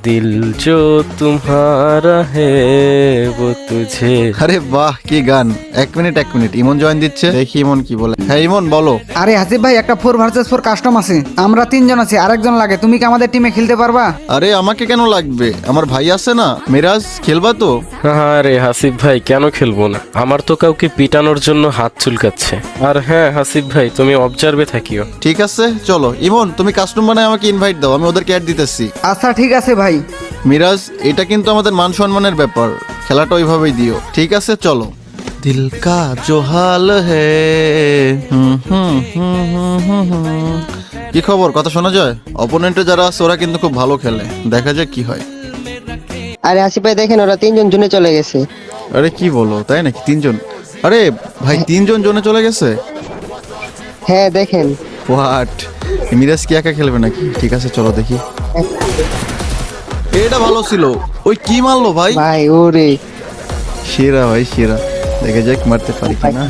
दिल जो तुम्हारा है वो तुझे। আরে বাহ কি গান। এক মিনিট ইমন জয়েন দিচ্ছে, দেখি ইমন কি বলে। হ্যাঁ ইমন বলো। আরে হাসিফ ভাই, একটা 4 ভার্সেস 4 কাস্টম আছে, আমরা 3জন আছি, আরেকজন লাগে, তুমি কি আমাদের টিমে খেলতে পারবা? আরে আমাকে কেন লাগবে, আমার ভাই আছে না মিরাজ, খেলবা তো? আরে হাসিফ ভাই কেন খেলবো না, আমার তো কাউকে পিটানোর জন্য হাত চুলকাচ্ছে। আর হ্যাঁ হাসিফ ভাই তুমি অবজার্ভে থাকিও। ঠিক আছে চলো। ইমন তুমি কাস্টম বানায় আমাকে ইনভাইট দাও, আমি ওদেরকে অ্যাড দিতেছি। আচ্ছা ঠিক আছে ভাই। মিরাজ এটা কিন্তু আমাদের মান সম্মানের ব্যাপার, খেলাটা ওইভাবেই দিও। ঠিক আছে চলো। দিল কা জো হাল হে। কি খবর, কথা শোনা যায়? অপোনেন্টে যারা আছে ওরা কিন্তু খুব ভালো খেলে, দেখা যাক কি হয়। আরে আসিফ ভাই দেখেন, ওরা 3জন জুনে চলে গেছে। আরে কি বলো, তাই নাকি? 3জন? আরে ভাই 3জন জোনে চলে গেছে? হ্যাঁ দেখেন। হোয়াট, মিরাজ কি একা খেলবে নাকি? ঠিক আছে চলো দেখি। এটা ভালো ছিল। ওই কি মারলো ভাই? ভাই ওরে সেরা ভাই সেরা, দেখে যাক মারতে পারি কিনা।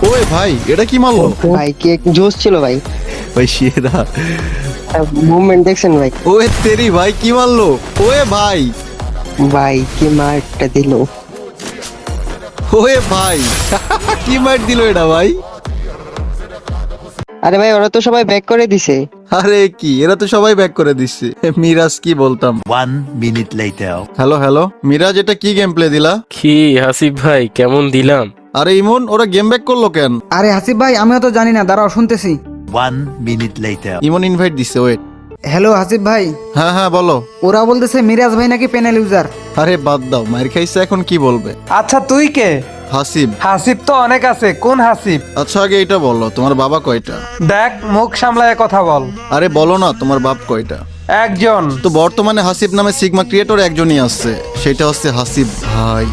ওই ভাই এটা কি মারলো? ভাই কি এক জোশ ছিল ভাই, ভাই সেরা। মুভমেন্ট দেখছেন ভাই? ওয়ে তেরি ভাই কি মারলো? ওয়ে ভাই, ভাই কি মারটা দিল। ওয়ে ভাই কি মার দিল এটা ভাই। আরে ভাই ওরা তো সবাই ব্যাক করে দিছে। আরে কি, এরা তো সবাই ব্যাক করে দিচ্ছে। মিরাজ কি বলতাম। 1 minute later. হ্যালো মিরাজ, এটা কি গেম প্লে দিলা? কি হাসিফ ভাই কেমন দিলাম? আরে ইমন ওরা গেম ব্যাক করলো কেন? আরে হাসিফ ভাই আমিও তো জানি না, দাঁড়াও শুনতেছি। 1 minute later. ইমন ইনভাইট দিছে, ওয়েট। হ্যালো হাসিফ ভাই, হ্যাঁ বলো। ওরা বলতেছে মিরাজ ভাই নাকি প্যানেল ইউজার। আরে বাদ দাও, মার খাইছে এখন কি বলবে। আচ্ছা তুই কে? হাসিব। হাসিব তো অনেক আছে, কোন হাসিব? আচ্ছা আগে এটা বলো, তোমার বাবা কয়টা? দেখ মুখ সামলায় কথা বল। আরে বলো না, তোমার বাপ কয়টা? একজন। তো বর্তমানে হাসিব নামে সিগমা ক্রিয়েটর একজনই আছে, সেটা হচ্ছে হাসিব ভাই।